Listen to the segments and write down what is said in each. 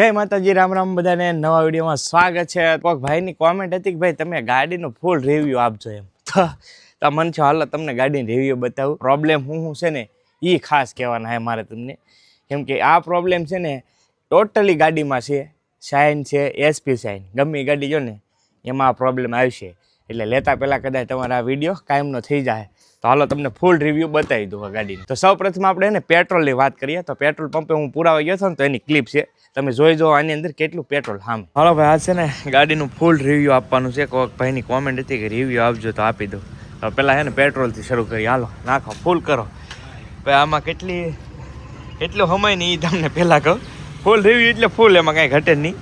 જય માતાજી, રામ રામ બધાને. નવા વિડીયોમાં સ્વાગત છે. કોઈક ભાઈની કોમેન્ટ હતી કે ભાઈ તમે ગાડીનું ફૂલ રિવ્યૂ આપજો એમ. તો મન છે હાલો તમને ગાડીની રિવ્યૂ બતાવું. પ્રોબ્લેમ શું છે ને એ ખાસ કહેવાના છે મારે તમને, કેમ કે આ પ્રોબ્લેમ છે ને ટોટલી ગાડીમાં છે. શાઇન છે, એસપી શાઇન, ગમે એ ગાડી જો ને એમાં આ પ્રોબ્લેમ આવશે. એટલે લેતા પહેલાં કદાચ તમારા આ વિડીયો કાયમનો થઈ જાય. તો હાલો તમને ફૂલ રિવ્યૂ બતાવી દઉં આ ગાડીની. તો સૌ પ્રથમ આપણે એને પેટ્રોલની વાત કરીએ તો પેટ્રોલ પંપે હું પુરાવા ગયો હતો ને તો એની ક્લિપ છે, તમે જોઈ જો આની અંદર કેટલું પેટ્રોલ સામે. હાલો ભાઈ, આ છે ને ગાડીનું ફૂલ રિવ્યૂ આપવાનું છે. કોઈક ભાઈની કોમેન્ટ હતી કે રિવ્યૂ આપજો તો આપી દઉં. તો પહેલાં છે ને પેટ્રોલથી શરૂ કરી. હાલો નાખો, ફૂલ કરો. ભાઈ આમાં એટલું સમય નહીં એ તમને પહેલાં કહું. ફૂલ રિવ્યૂ એટલે ફૂલ, એમાં કાંઈ ઘટે નહીં.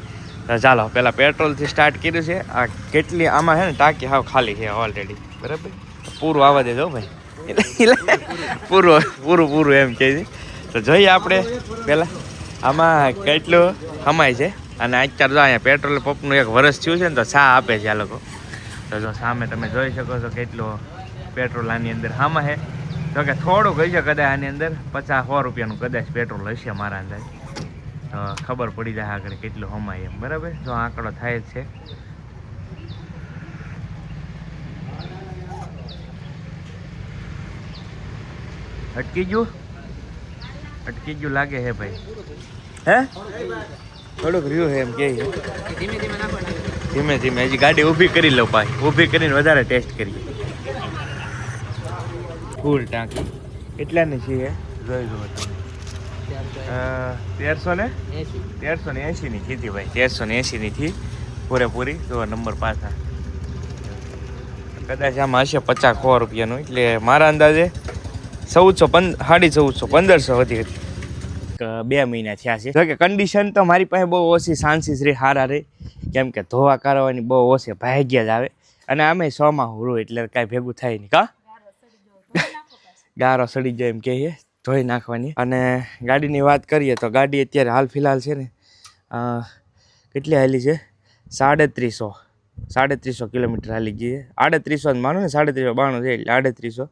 તો ચાલો પહેલાં પેટ્રોલથી સ્ટાર્ટ કર્યું છે. આ કેટલી આમાં છે ને ટાંકી હાવ ખાલી છે ઓલરેડી, બરાબર. પૂરું આવવા દેજો ભાઈ, એટલે પૂરું એમ કહે છે. તો જોઈએ આપણે પહેલાં આમાં કેટલું કમાય છે. અને અત્યારે જો અહીંયા પેટ્રોલ પંપનું 1 વર્ષ થયું છે ને તો ચા આપે છે આ લોકો. તો જો સામે તમે જોઈ શકો છો કેટલું પેટ્રોલ આની અંદર આમાં છે. તો કે થોડુંક હશે કદાચ આની અંદર 50-100 રૂપિયાનું કદાચ પેટ્રોલ હશે મારા અંદાજ. તો ખબર પડી જાય આગળ કેટલું હમાય એમ, બરાબર. જો આંકડો થાય જ છે. અટકી ગયું લાગે હે ભાઈ. હે થોડુંક રહ્યું છે એમ કે ધીમે ધીમે હજી ગાડી ઊભી કરી લઉં ભાઈ. ઊભી કરીને વધારે ટેસ્ટ કરીએ. ફૂલ ટાંકી કેટલાની છે જોઈ જુઓ તમે. 1380 ની કીધી ભાઈ. 1380 ની થી પૂરેપૂરી. જો નંબર પાછા કદાચ આમાં હશે 50-100 રૂપિયાનું. એટલે મારા અંદાજે 1400-1500 હતી. 2 મહિના થયા છે. જોકે કન્ડિશન તો મારી પાસે બહુ ઓછી સાંસીસ રહી, સારા રહી, કેમ કે ધોવા કારવાની બહુ ઓછી, ભાગ્યા જ આવે. અને આમે 100 માં હુરું એટલે કાંઈ ભેગું થાય નહીં. ગારો સડી જાય એમ કહીએ, ધોઈ નાખવાની. અને ગાડીની વાત કરીએ તો ગાડી અત્યારે હાલ ફિલહાલ છે ને કેટલી હાલી છે? 350 કિલોમીટર હાલી ગઈ છે. 3800 જ માનો ને, 350-92 છે એટલે 3800.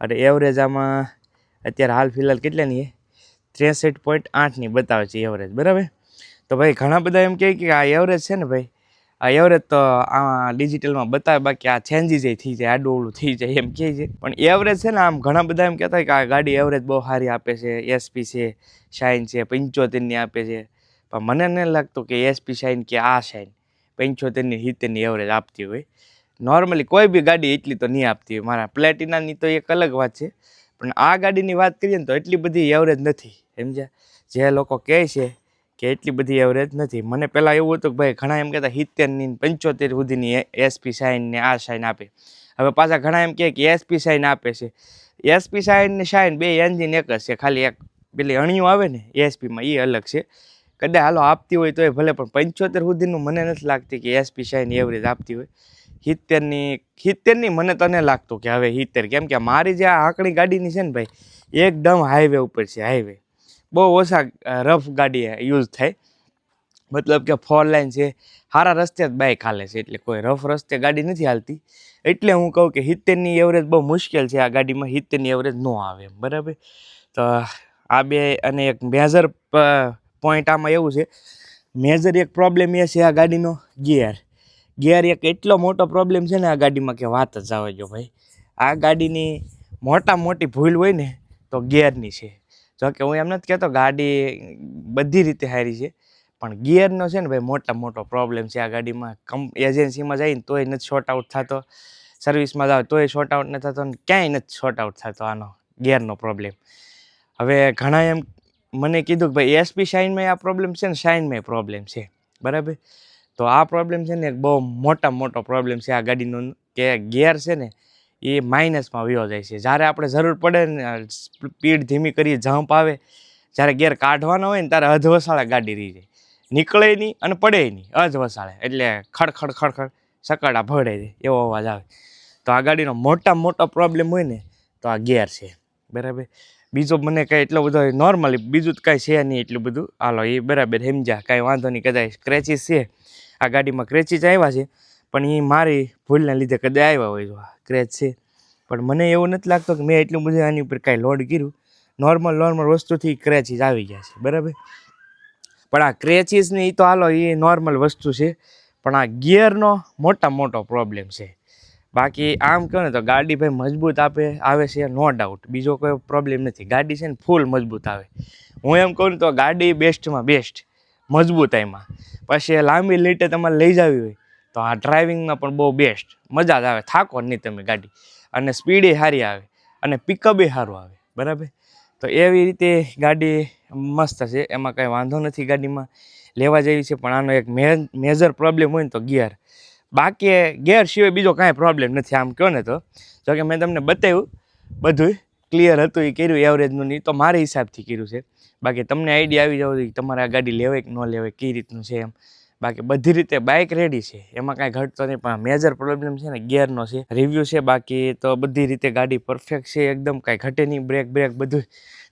અને એવરેજ આમાં અત્યારે હાલ ફિલહાલ કેટલાની છે? 63.8 બતાવે છે એવરેજ, બરાબર. તો ભાઈ ઘણા બધા એમ કહે કે આ એવરેજ છે ને ભાઈ, આ એવરેજ તો આ ડિજિટલમાં બતાવે, બાકી આ ચેન્જીસ થઈ જાય, આડું થઈ જાય એમ કહે છે. પણ એવરેજ છે ને આમ ઘણા બધા એમ કહેતા હોય કે આ ગાડી એવરેજ બહુ સારી આપે છે. એસપી છે, શાઇન છે 75ની આપે છે. પણ મને નહીં લાગતું કે એસપી શાઇન કે આ શાઇન 75-70ની એવરેજ આપતી હોય. નોર્મલી કોઈ બી ગાડી એટલી તો નહીં આપતી હોય. મારા પ્લેટિનાની તો એક અલગ વાત છે, પણ આ ગાડીની વાત કરીએ ને તો એટલી બધી એવરેજ નથી, સમજ્યા. જે લોકો કહે છે કે એટલી બધી એવરેજ નથી. મને પહેલાં એવું હતું કે ભાઈ ઘણા એમ કહેતા 70ની 75 સુધીની એસપી શાઇન ને આ શાઇન આપે. હવે પાછા ઘણા એમ કહે કે એસપી શાઇન આપે છે. એસપી શાઇન ને શાઇન બે એન્જિન એક જ છે, ખાલી એક પેલી અણિયું આવે ને એસપીમાં એ અલગ છે. કદાચ હાલો આપતી હોય તો એ ભલે, પણ 75 સુધીનું મને નથી લાગતી કે એસપી શાઇન એવરેજ આપતી હોય. 70ની મને તો નહીં લાગતું કે હવે 70, કેમ કે મારી જે આ આંકડી ગાડીની છે ને ભાઈ, એકદમ હાઈવે ઉપર છે. હાઈવે બહુ ઓછા રફ ગાડી યુઝ થાય, મતલબ કે 4 લાઇન છે, સારા રસ્તે જ બાઇક હાલે છે, એટલે કોઈ રફ રસ્તે ગાડી નથી હાલતી. એટલે હું કહું કે 70ની એવરેજ બહુ મુશ્કેલ છે આ ગાડીમાં. 70ની એવરેજ ન આવે એમ, બરાબર. તો આ બે. અને એક મેજર પોઈન્ટ આમાં એવું છે, મેજર એક પ્રોબ્લેમ એ છે આ ગાડીનો ગિયર એક એટલો મોટો પ્રોબ્લેમ છે ને આ ગાડીમાં કે વાત જ આવે જો ભાઈ. આ ગાડીની મોટી ભૂલ હોય ને તો ગિયરની છે. જોકે હું એમ નથી કહેતો ગાડી બધી રીતે સારી છે, પણ ગિયરનો છે ને ભાઈ મોટો પ્રોબ્લેમ છે આ ગાડીમાં. એજન્સીમાં જઈને તોય નથી શોર્ટ આઉટ થતો, સર્વિસમાં જાવ તોય શોર્ટ આઉટ નથી થતો, ક્યાંય નથી શોર્ટ આઉટ થતો આનો ગિયરનો પ્રોબ્લેમ. હવે ઘણા એમ મને કીધું કે ભાઈ એસપી શાઇનમાં આ પ્રોબ્લેમ છે ને શાઇનમાં પ્રોબ્લેમ છે, બરાબર. તો આ પ્રોબ્લેમ છે ને એક બહુ મોટો પ્રોબ્લેમ છે આ ગાડીનો, કે ગિયર છે ને એ માઇનસમાં વયો જાય છે. જ્યારે આપણે જરૂર પડે ને સ્પીડ ધીમી કરીએ, જમ્પ આવે, જ્યારે ગિયર કાઢવાનો હોય ને ત્યારે અધવસાળે ગાડી રહી જાય, નીકળે નહીં અને પડે નહીં, અધવસાળે. એટલે ખડ સકડા ભળે છે એવો અવાજ આવે. તો આ ગાડીનો મોટો પ્રોબ્લેમ હોય ને તો આ ગિયર છે, બરાબર. બીજો મને કાંઈ એટલો બધો નોર્મલી બીજું તો કાંઈ છે નહીં એટલું બધું. હાલો એ બરાબર સમજ્યા, કાંઈ વાંધો નહીં. કદાચ સ્ક્રેચીસ છે આ ગાડીમાં, ક્રેચીસ આવ્યા છે, પણ એ મારી ભૂલના લીધે કદાચ આવ્યા હોય તો ક્રેચ છે. પણ મને એવું નથી લાગતું કે મેં એટલું બધું આની ઉપર કાંઈ લોડ કર્યું. નોર્મલ વસ્તુથી ક્રેચીસ આવી ગયા છે, બરાબર. પણ આ ક્રેચીસની તો હાલો એ નોર્મલ વસ્તુ છે, પણ આ ગિયરનો મોટો પ્રોબ્લેમ છે. બાકી આમ કહો ને તો ગાડી ભાઈ મજબૂત આવે છે, નો ડાઉટ, બીજો કોઈ પ્રોબ્લેમ નથી. ગાડી છે ને ફૂલ મજબૂત આવે. હું એમ કહું ને તો ગાડી બેસ્ટમાં બેસ્ટ મજબૂતાઈમાં. પછી લાંબી લીટે તમારે લઈ જવી હોય તો આ ડ્રાઇવિંગમાં પણ બહુ બેસ્ટ, મજા જ આવે, થાકો નહીં તમે ગાડી. અને સ્પીડે સારી આવે અને પિકઅપે સારું આવે, બરાબર. તો એવી રીતે ગાડી મસ્ત છે, એમાં કાંઈ વાંધો નથી ગાડીમાં, લેવા જેવી છે. પણ આનો એક મેજર પ્રોબ્લેમ હોય ને તો ગિયર. બાકી ગેર સિવાય બીજો કાંઈ પ્રોબ્લેમ નથી આમ કહો ને તો. જોકે મેં તમને બતાવ્યું બધું ક્લિયર હતું, એ કર્યું એવરેજનું નહીં તો મારા હિસાબથી કર્યું છે. બાકી તમને આઈડિયા આવી જાવ કે તમારે આ ગાડી લેવાય કે ન લેવાય, કઈ રીતનું છે એમ. બાકી બધી રીતે બાઇક રેડી છે, એમાં કાંઈ ઘટતો નહીં. પણ મેજર પ્રોબ્લેમ છે ને ગિયરનો છે. રિવ્યૂ છે બાકી તો બધી રીતે ગાડી પરફેક્ટ છે એકદમ, કાંઈ ઘટે નહીં. બ્રેક બધું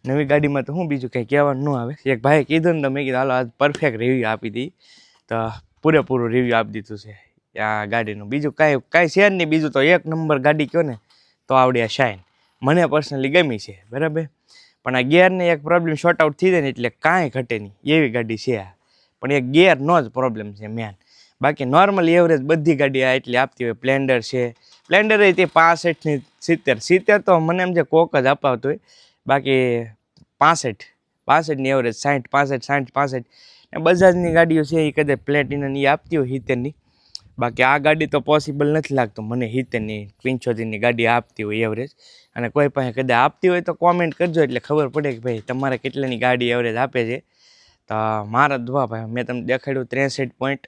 નવી ગાડીમાં તો હું બીજું કંઈ કહેવાનું ન આવે. એક ભાઈએ કીધું ને તો મેં કીધું હાલો આજ પરફેક્ટ રિવ્યૂ આપી દઈ, તો પૂરેપૂરું રિવ્યૂ આપી દીધું છે આ ગાડીનું. બીજું કાંઈ છે નહીં. બીજું તો એક નંબર ગાડી કહો ને તો આવડે આ શાઇન મને પર્સનલી ગમી છે, બરાબર. પણ આ ગિયરને એક પ્રોબ્લેમ શોર્ટ આઉટ થઈ જાય ને એટલે કાંઈ ઘટે નહીં એવી ગાડી છે આ. પણ એક ગિયરનો જ પ્રોબ્લેમ છે મેન. બાકી નોર્મલ એવરેજ બધી ગાડી આ એટલી આપતી હોય. સ્પ્લેન્ડર છે, સ્પ્લેન્ડર એ તે 65 ની 70 તો મને એમ છે કોક જ અપાવતો હોય. બાકી 65ની એવરેજ 60 બજાજની ગાડીઓ છે એ કદાચ પ્લેટિનમ એ આપતી હોય 70ની. બાકી આ ગાડી તો પોસિબલ નથી લાગતું મને 70ની 75ની ગાડી આપતી હોય એવરેજ. અને કોઈ પાસે કદાચ આપતી હોય તો કોમેન્ટ કરજો એટલે ખબર પડે કે ભાઈ તમારે કેટલાની ગાડી એવરેજ આપે છે. તો મારા દવા ભાઈ મેં તમને દેખાડ્યું 63 પોઈન્ટ,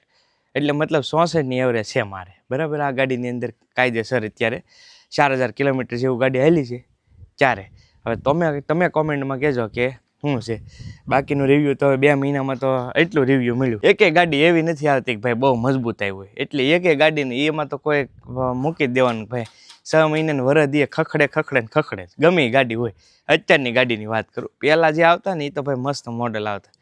એટલે મતલબ 64ની એવરેજ છે મારે, બરાબર. આ ગાડીની અંદર કાયદેસર અત્યારે 4000 કિલોમીટર જેવું ગાડી હાલી છે ત્યારે. હવે તમે કોમેન્ટમાં કહેજો કે શું છે. બાકીનું રિવ્યૂ તો 2 મહિનામાં તો એટલું રિવ્યૂ મળ્યું. એકેય ગાડી એવી નથી આવતી કે ભાઈ બહુ મજબૂત આવી હોય, એટલે એકેય ગાડીને એમાં તો કોઈ મૂકી જ દેવાનું ભાઈ. 6 મહિનાને વરસ દે ખખડે ગમે એ ગાડી હોય. અત્યારની ગાડીની વાત કરું, પહેલાં જે આવતા ને એ તો ભાઈ મસ્ત મોડલ આવતા,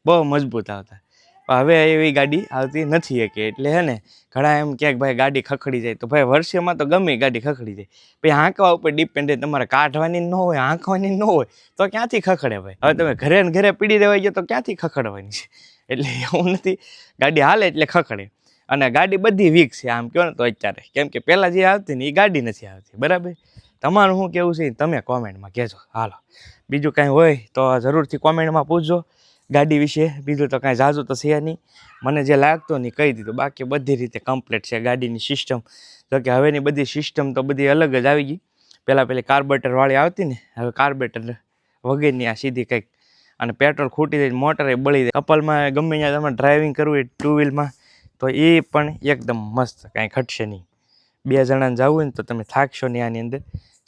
બહુ મજબૂત આવતા. હવે એવી ગાડી આવતી નથી કે એટલે હે ને ઘણા એમ કે ભાઈ ગાડી ખખડી જાય, તો ભાઈ વર્ષેમાં તો ગમે ગાડી ખખડી જાય. ભાઈ હાંકવા ઉપર ડિપેન્ડ. તમારે કાઢવાની ન હોય, હાંકવાની ન હોય તો ક્યાંથી ખખડે ભાઈ. હવે તમે ઘરે ને ઘરે પીડી દેવાઈ ગયો તો ક્યાંથી ખખડવાની છે. એટલે એવું નથી, ગાડી હાલે એટલે ખખડે. અને ગાડી બધી વીક છે આમ કહો ને તો અત્યારે, કેમ કે પહેલાં જે આવતી ને એ ગાડી નથી આવતી, બરાબર. તમારું શું કેવું છે તમે કોમેન્ટમાં કહેજો. હાલો, બીજું કાંઈ હોય તો જરૂરથી કોમેન્ટમાં પૂછજો ગાડી વિશે. બીજું તો કાંઈ ઝાઝું તો છે નહીં, મને જે લાગતું ને કહી દીધું. બાકી બધી રીતે કમ્પ્લીટ છે ગાડીની સિસ્ટમ. જો કે હવેની બધી સિસ્ટમ તો બધી અલગ જ આવી ગઈ. પેલી કાર્બોરેટરવાળી આવતી ને, હવે કાર્બોરેટર વગેરેની આ સીધી કંઈક. અને પેટ્રોલ ખૂટી જાય, મોટરે બળી જાય. કપલમાં ગમે ત્યાં તમારે ડ્રાઇવિંગ કરવું હોય 2 વ્હીલમાં તો એ પણ એકદમ મસ્ત, કાંઈ ઘટશે નહીં. 2 જણાને જવું હોય ને તો તમે થાકશો નહીં આની અંદર.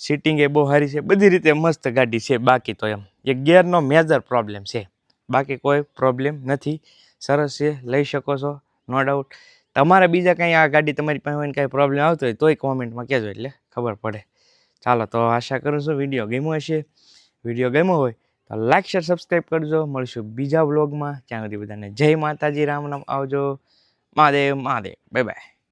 સીટિંગ એ બહુ સારી છે, બધી રીતે મસ્ત ગાડી છે. બાકી તો એમ એક ગિયરનો મેજર પ્રોબ્લેમ છે, બાકી કોઈ પ્રોબ્લેમ નથી. સરસ છે, લઈ શકો છો નો ડાઉટ. તમારે બીજા કાંઈ આ ગાડી તમારી પાસે હોય ને કાંઈ પ્રોબ્લેમ આવતો હોય તોય કોમેન્ટમાં કહેજો એટલે ખબર પડે. ચાલો, તો આશા કરું છું વિડીયો ગમ્યો હશે. વિડીયો ગમ્યો હોય તો લાઈક શેર સબસ્ક્રાઈબ કરજો. મળશું બીજા વ્લોગમાં. ત્યાં સુધી બધાને જય માતાજી, રામ રામ, આવજો. મહાદેવ. Bye by.